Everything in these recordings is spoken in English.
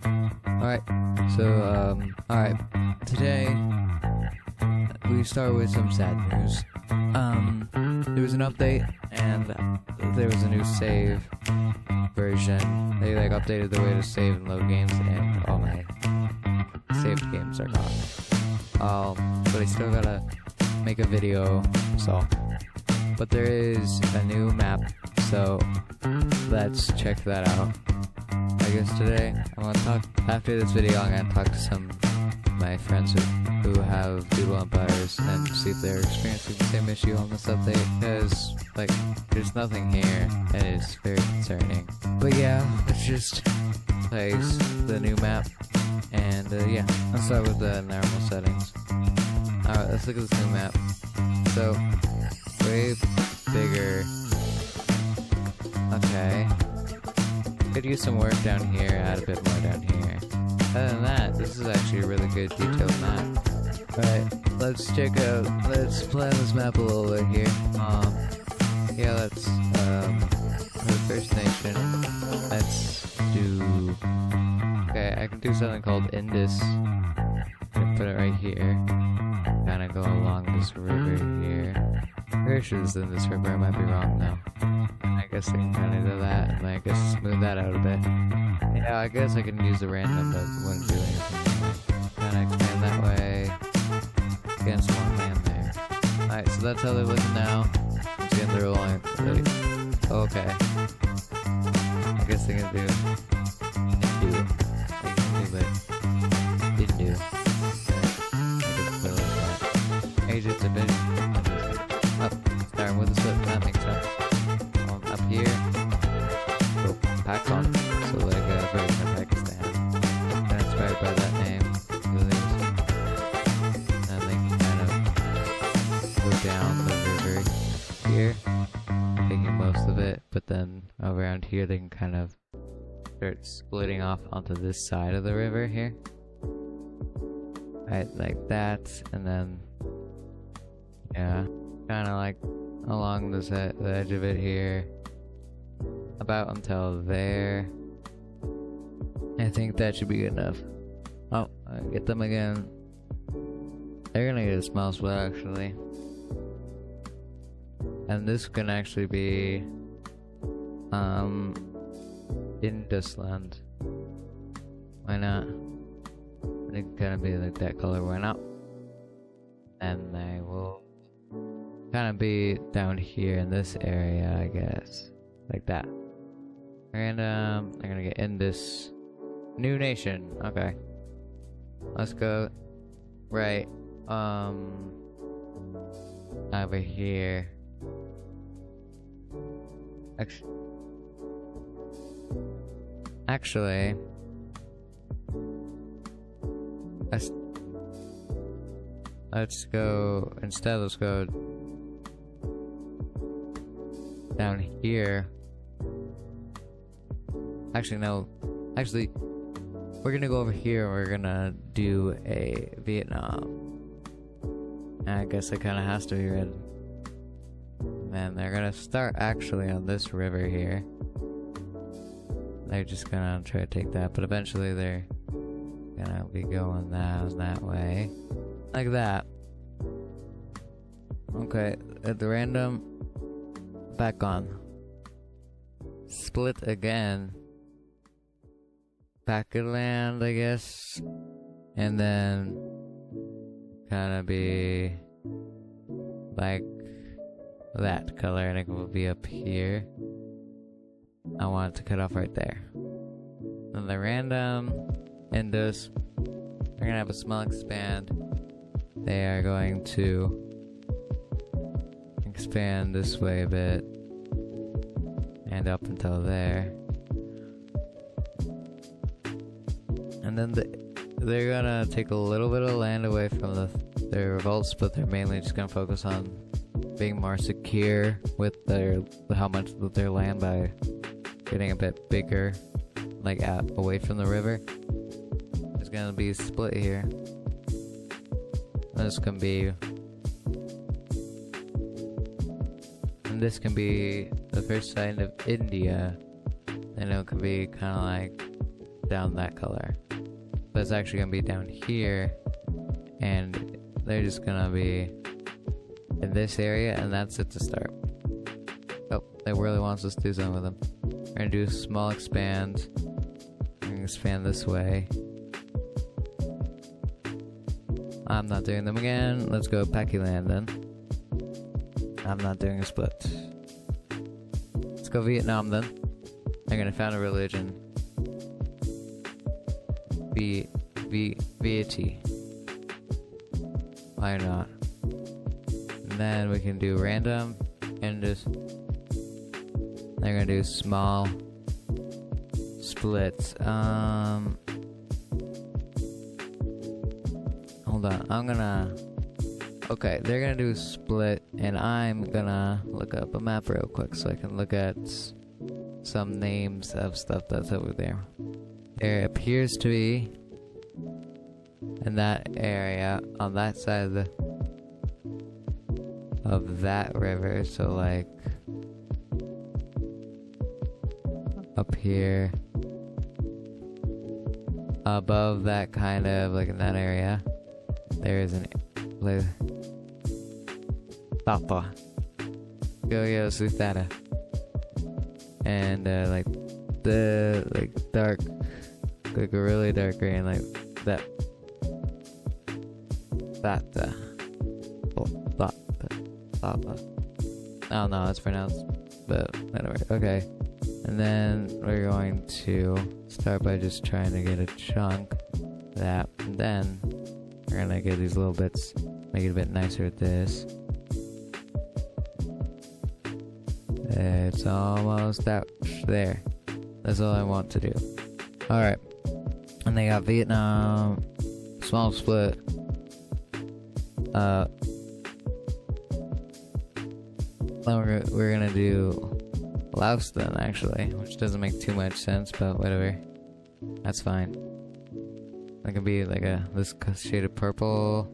Alright, so, alright. Today, we start with some sad news. There was an update, and there was a new save version. They, updated the way to save and load games, and all my saved games are gone. But I still gotta make a video, so. But there is a new map, so let's check that out. I guess today, after this video, I'm gonna talk to some of my friends who have doodle empires and see if they're experiencing the same issue on this update, because, there's nothing here, and it's very concerning. But yeah, let's just place the new map, and yeah, let's start with the normal settings. Alright, let's look at this new map. So, way bigger. Okay. Could use some work down here, add a bit more down here. Other than that, this is actually a really good detailed map. Alright, let's plan this map a little bit here. Yeah, let's, for the First Nation, let's do, okay, I can do something called Indus. I'm gonna put it right here. Kinda go along this river here. Pretty sure this is in this river, I might be wrong though. I guess I can kinda do that, and I guess smooth that out a bit. Yeah, I guess I can use the random, but it wouldn't do anything. Kinda expand that way. Against one land there. Alright, so that's how they're looking now. Let's get the rolling. Okay. I guess they can do. Didn't do. I just feel like that. Agent's a bit. Up. Starting with the slip. That makes sense. Up here. Go Pakistan. So a version of Pakistan. Kind of inspired by that name. And they can kind of go down the river here, taking most of it, but then around here they can kind of start splitting off onto this side of the river here. Right, like that, and then, yeah, kind of along the edge of it here, about until there. I think that should be good enough. Oh, I get them again. They're gonna get a small split actually. And this can actually be, Indusland. Why not? It can kind of be like that color, why not? And they will kind of be down here in this area, I guess. Like that. And, I'm gonna get in this new nation. Okay. Let's go right, over here. Actually, let's go, instead let's go down here. Actually, no. Actually, we're gonna go over here and we're gonna do a Vietnam. I guess it kinda has to be red. And they're gonna start actually on this river here. They're just gonna try to take that, but eventually they're gonna be going that way. Like that. Okay, at the random, back on. Split again. Back of land, I guess. And then kinda be like that color, and it will be up here. I want it to cut off right there. Then the random Indus, they're gonna have a small expand. They are going to expand this way a bit and up until there. And then they're gonna take a little bit of land away from their revolts, but they're mainly just gonna focus on being more secure with how much of their land by getting a bit bigger, away from the river. It's gonna be split here. This can be, and this can be the first sign of India. And it can be kind of like down that color. But it's actually gonna be down here, and they're just gonna be in this area, and that's it to start. Oh, it really wants us to do something with them. We're gonna do a small expand. We're gonna expand this way. I'm not doing them again. Let's go Packy Land then. I'm not doing a split. Let's go Vietnam then. I'm gonna found a religion. VAT. Why not? And then we can do random and just. They're gonna do small splits. Hold on. I'm gonna. Okay, they're gonna do a split, and I'm gonna look up a map real quick so I can look at some names of stuff that's over there. There appears to be in that area on that side of that river, so like up here above that, kind of like in that area, there is an place. Papa Yo Suthada, and like the dark, like a really dark green, like that Papa. I don't know how it's pronounced, but whatever. Okay, and then we're going to start by just trying to get a chunk of that, and then we're gonna get these little bits, make it a bit nicer with this. It's almost out there. That's all I want to do. Alright. And they got Vietnam, small split. We're gonna do Laos then, actually, which doesn't make too much sense, but whatever. That's fine. That could be like this shade of purple.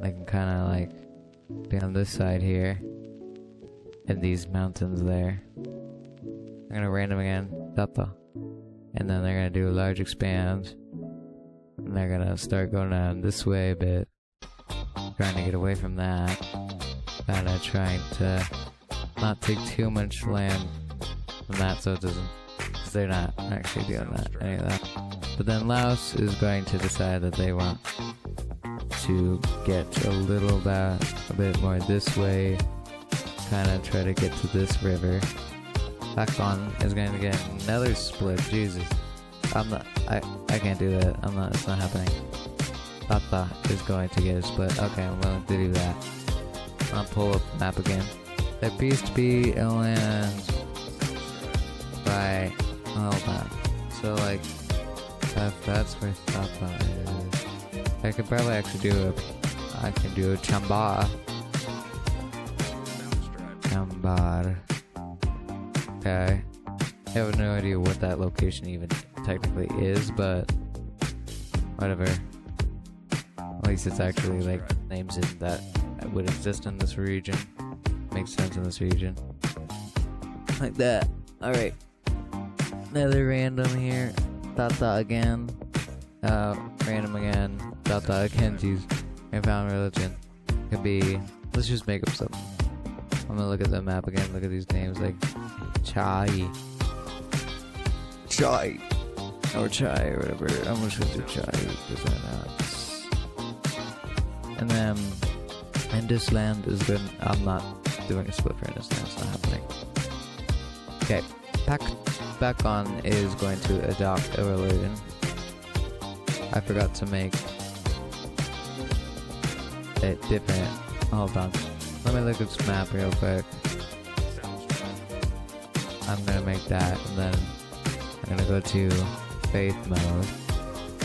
I can kind of like be on this side here. And these mountains there. I'm gonna random again, Tata. And then they're gonna do a large expand. And they're gonna start going down this way a bit. Trying to get away from that. Kinda trying to not take too much land from that so it doesn't. Because they're not actually doing that, any of that. But then Laos is going to decide that they want to get a bit more this way. Kind of try to get to this river. Pakistan is going to get another split. Jesus, I can't do that. It's not happening. Tata is going to get a split. Okay, I'm willing to do that. I'll pull up the map again. There appears to be a land by. Hold on. So like, if that's where Tata is, I could probably actually do a Chamba. Okay. I have no idea what that location even technically is, but whatever. At least it's actually like names it that would exist in this region. Makes sense in this region. Like that. Alright. Another random here. Tata again. Random again. Tata again. Jeez. I found religion. Could be. Let's just make up something. I'm gonna look at the map again, look at these names like Chai or Chai or whatever. I'm just gonna do Chai because why not? And then Indus land is good. I'm not doing a split for Indus land, it's not happening. Okay, back on is going to adopt a religion. I forgot to make it different. Hold on. Let me look at this map real quick. I'm gonna make that, and then I'm gonna go to faith mode.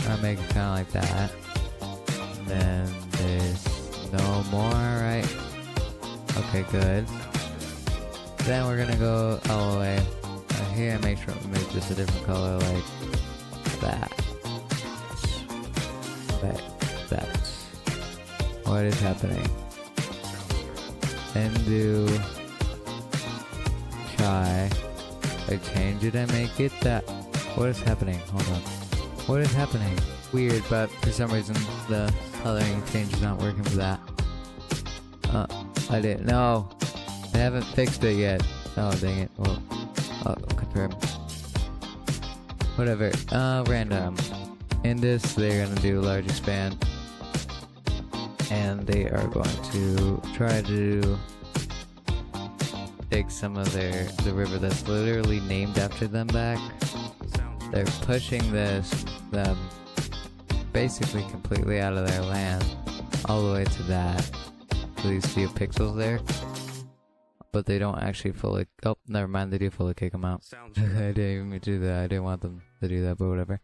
I'll make it kinda like that. And then there's no more, right? Okay, good. Then we're gonna go all the way here and make sure we make this a different color, like that. That. What is happening? And do try. I change it and make it that. What is happening? Hold on. What is happening? Weird, but for some reason the coloring change is not working for that. I didn't. No, I haven't fixed it yet. Oh dang it. Well, confirm. Whatever. Random. In this, they're gonna do a large expand, and they are going to try to take some of the river that's literally named after them back. They're pushing them basically completely out of their land, all the way to that. So these few pixels there, but they don't actually fully. Oh, never mind. They do fully kick them out. I didn't even do that. I didn't want them to do that, but whatever.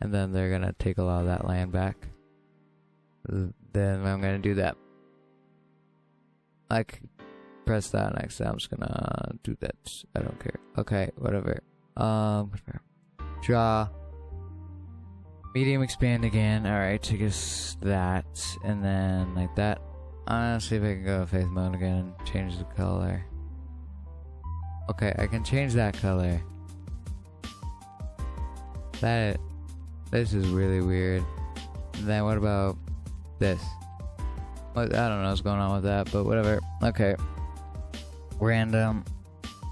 And then they're gonna take a lot of that land back. Then I'm gonna do that. I can press that next time. I'm just gonna do that. I don't care. Okay, whatever. Draw. Medium expand again. Alright, I guess that. And then like that. I'm gonna see if I can go faith mode again and change the color. Okay, I can change that color. This is really weird. And then what about this? I don't know what's going on with that, but whatever. Okay. Random.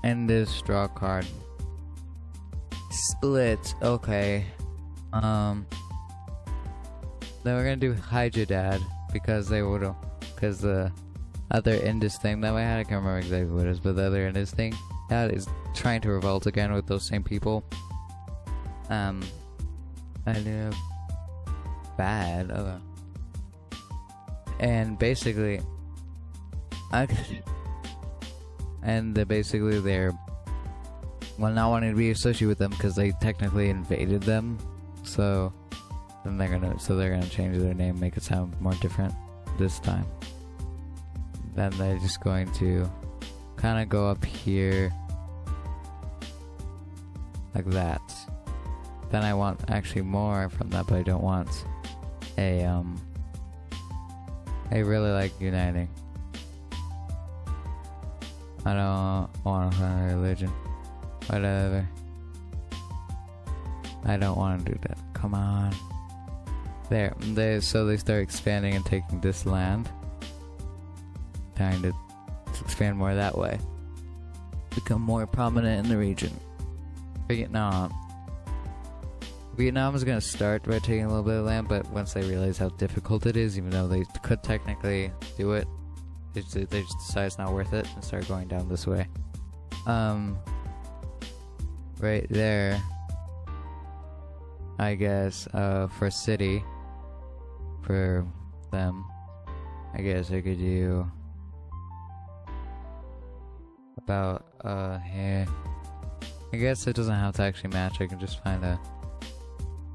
And this draw card. Split. Okay. Then we're gonna do Hydrodad because the other Indus thing that I had, I can't remember exactly what it is, but the other Indus thing that is trying to revolt again with those same people. I knew bad. Okay. And basically, basically they're not wanting to be associated with them because they technically invaded them. So then they're gonna change their name, make it sound more different this time. Then they're just going to kind of go up here like that. Then I want actually more from that, but I don't want I really like uniting. I don't want to find a religion. Whatever. I don't want to do that. Come on. So they start expanding and taking this land. Trying to expand more that way. Become more prominent in the region. Vietnam is gonna start by taking a little bit of land, but once they realize how difficult it is, even though they could technically do it, they just decide it's not worth it and start going down this way. Right there, I guess, for city, for them, I guess I could do about, here. I guess it doesn't have to actually match, I can just find a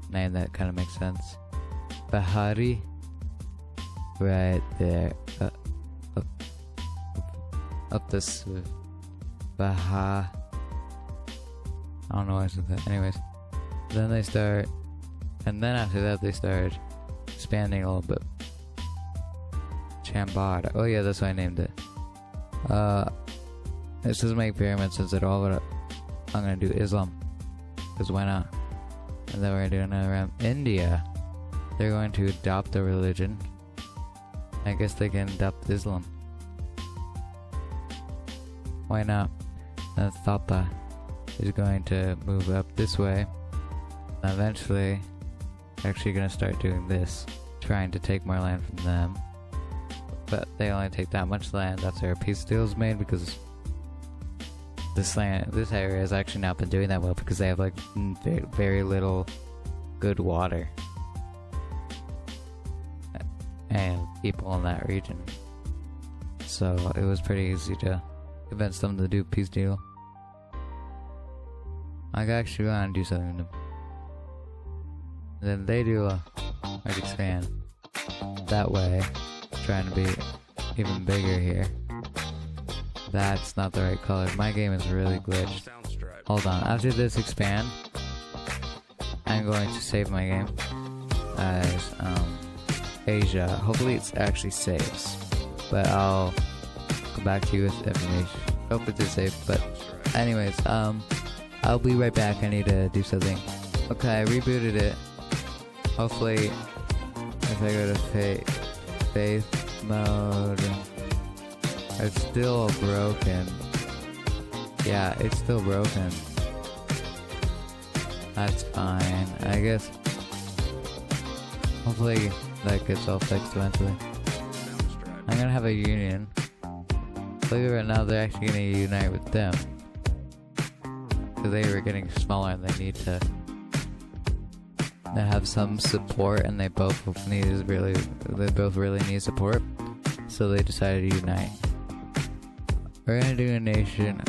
name that kind of makes sense. Bahari, right there, up this, Baha, I don't know why I said that, anyways. Then they start, and then after that they start expanding a little bit. Chambard, oh yeah, that's why I named it. This doesn't make pyramid sense at all, but I'm gonna do Islam, because why not? And then we're gonna do another round. India, they're going to adopt a religion. I guess they can adopt Islam. Why not? And Thapa is going to move up this way. And eventually, actually gonna start doing this, trying to take more land from them. But they only take that much land after a peace deal is made, because this area has actually not been doing that well because they have like very little good water and people in that region. So it was pretty easy to convince them to do a peace deal. I actually want to do something with them. Then they do a large expand that way, trying to be even bigger here. That's not the right color. My game is really glitched. Hold on. After this expand, I'm going to save my game as Asia. Hopefully it actually saves. But I'll come back to you with information. Hope it is safe. But anyways, I'll be right back. I need to do something. Okay, I rebooted it. Hopefully, if I go to faith mode, it's still broken. Yeah, it's still broken. That's fine. I guess. Hopefully that gets all fixed eventually. I'm gonna have a union. Believe it or not, they're actually gonna unite with them. Because they were getting smaller and they need to have some support, and they both really need support. So they decided to unite. We're gonna do a nation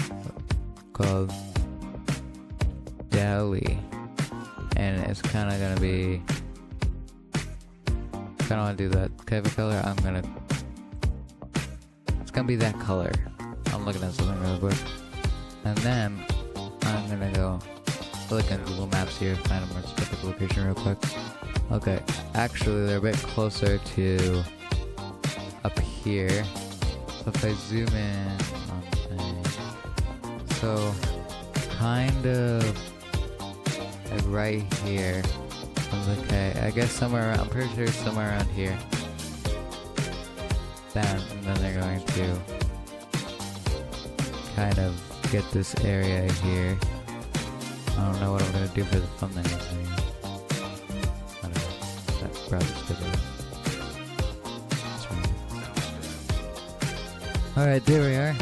called Delhi, and it's kind of gonna be. I don't want to do that type of color. It's gonna be that color. I'm looking at something really quick, and then I'm gonna go look at Google Maps here, find a more specific location real quick. Okay, actually they're a bit closer to up here. So if I zoom in on things, so kind of like right here. Okay, I guess somewhere around, I'm pretty sure it's somewhere around here. And then they're going to kind of get this area here. I don't know what I'm gonna do for the thumbnail. I don't know. That's probably good. Alright, there we are.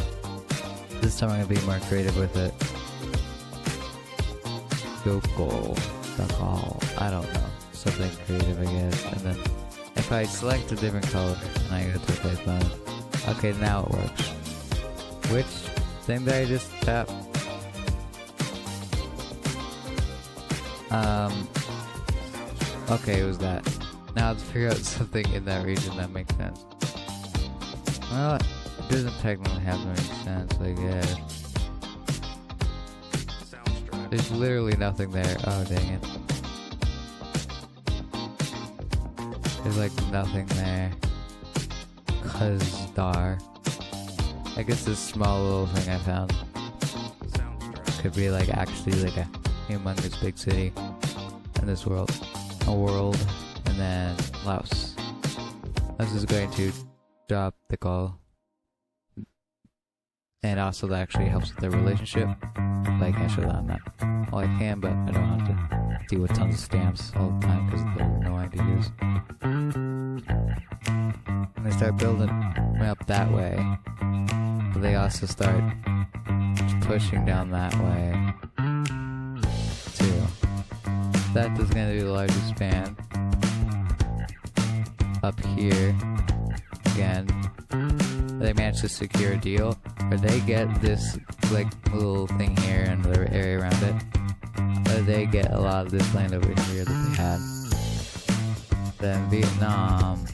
This time I'm gonna be more creative with it. Doodle. I don't know. Something creative, I guess. And then if I select a different color and I go to place mode. Okay, now it works. Which thing did I just tap? Okay, it was that. Now let's figure out something in that region that makes sense. Well, it doesn't technically have to make sense, I guess. There's literally nothing there. Oh, dang it. There's like nothing there. Kazdar. I guess this small little thing I found could be like actually like a humongous big city in this world. A world. And then Laos. Laos is going to drop the call. And also that actually helps with their relationship. Like I show that on that. Well, I can, but I don't have to deal with tons of stamps all the time because they're annoying to use. And they start building up that way. But they also start pushing down that way too. That is going to be the largest span. Up here again. They managed to secure a deal where they get this like little thing here and the area around it. But they get a lot of this land over here that they had. Then Vietnam,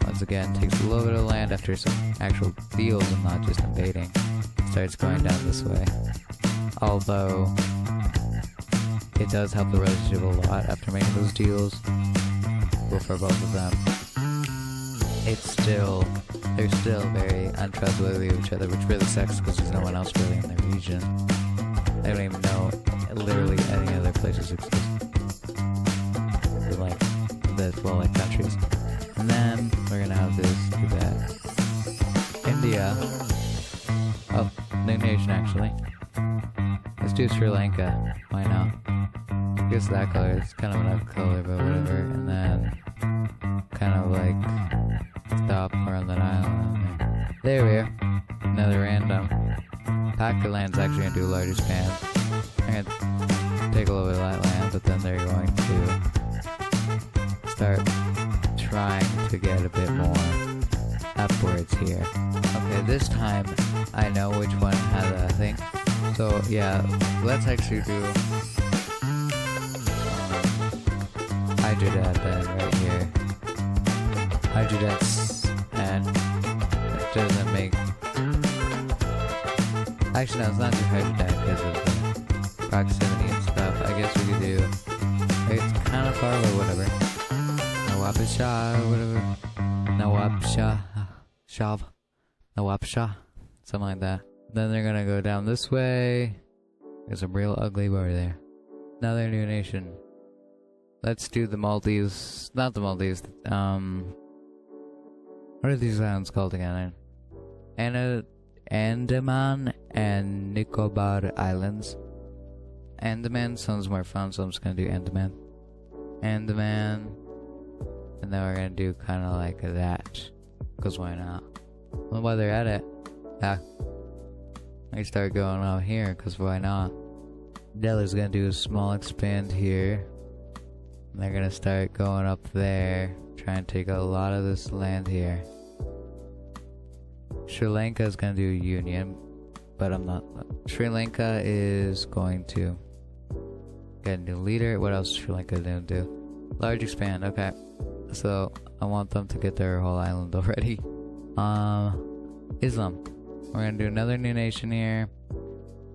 once again, takes a little bit of land after some actual deals and not just invading. Starts going down this way. Although it does help the relationship a lot after making those deals. Well, for both of them. They're still very untrustworthy of each other, which really sucks because there's no one else really in their region. They don't even know literally any other places exist. They're like like countries. And then we're gonna have this, do that. India. Oh, new nation actually. Let's do Sri Lanka. Why not? I guess that color, it's kind of an ugly color, but whatever. And then kind of like stop around that island. There we are. Another random. Pakistan's actually gonna do a larger span. I'm gonna take a little bit of that land, but then they're going to start trying to get a bit more upwards here. Okay, this time I know which one had a thing. So yeah, let's actually do Hyderabad then right here. Hyderabad's and it doesn't make. Actually, no, it's not just Hyderabad because of the proximity and stuff. I guess we could do. It's kind of far, but whatever. Nawabshah, whatever. Nawabshah, something like that. Then they're gonna go down this way. There's a real ugly bar there. Another new nation. let's do the Maldives. Not the Maldives. What are these islands called again? Andaman and Nicobar Islands. Andaman sounds more fun, so I'm just gonna do Andaman. Andaman. And then we're gonna do kind of like that. Because why not? Well, while they're at it, yeah. I start going out here, because why not? Delhi's gonna do a small expand here. And they're gonna start going up there. Try and take a lot of this land here. Sri Lanka is gonna do union, but I'm not. Sri Lanka is going to get a new leader. What else is Sri Lanka gonna do? Large expand. Okay, so I want them to get their whole island already. Islam. We're gonna do another new nation here.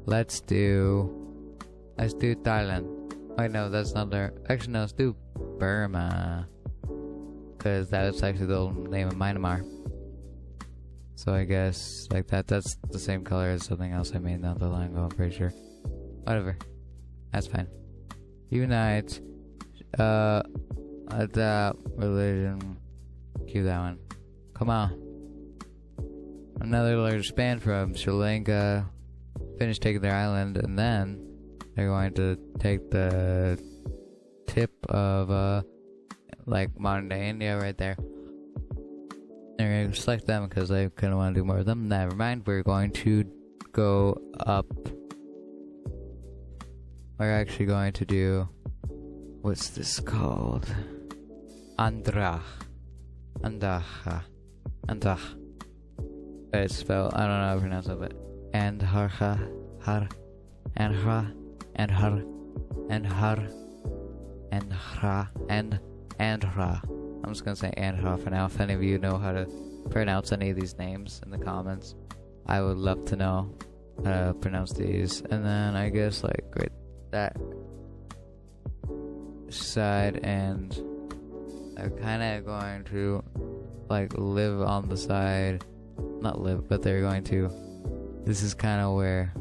Let's do Thailand. Oh no, that's not their. Actually, no, let's do Burma, because that is actually the old name of Myanmar. So I guess like that. That's the same color as something else I made not that long ago. I'm pretty sure. Whatever, that's fine. Unite. Adapt religion. Cue that one. Come on. Another large span from Sri Lanka. Finish taking their island, and then they're going to take the tip of like modern day India right there. They're going to select them because they couldn't want to do more of them. Never mind, we're going to go up. We're actually going to do, what's this called? Andhra. It's spelled, I don't know how to pronounce it, but Andhra. I'm just gonna say Andhra for now. If any of you know how to pronounce any of these names in the comments, I would love to know how to pronounce these. And then I guess like right that side, and they're kind of going to like live on the side, not live, but they're going to. This is kind of where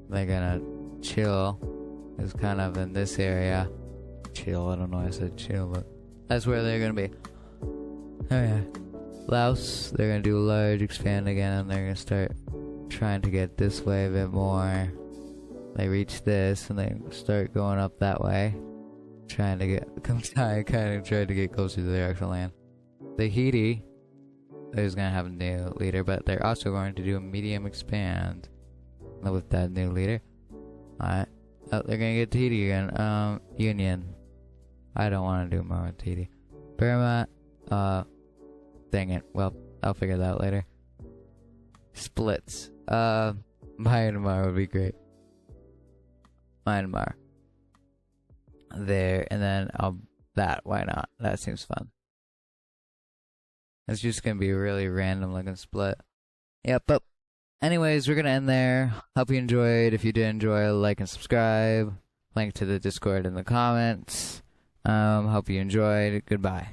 they're gonna chill. It's kind of in this area. Chill, I don't know why I said chill, but that's where they're gonna be. Oh yeah. Laos, they're gonna do a large expand again, and they're gonna start trying to get this way a bit more. They reach this, and they start going up that way. Trying to get, kind of trying to get closer to their actual land. Tahiti is gonna have a new leader, but they're also going to do a medium expand with that new leader. Alright. Oh, they're gonna get Tahiti again. Union. I don't want to do more with Tahiti. Burma. Dang it. Well, I'll figure that out later. Splits. Myanmar would be great. Myanmar. There, and then that. Why not? That seems fun. It's just gonna be a really random looking split. Yep, but anyways, we're gonna end there. Hope you enjoyed. If you did enjoy, like and subscribe. Link to the Discord in the comments. Hope you enjoyed. Goodbye.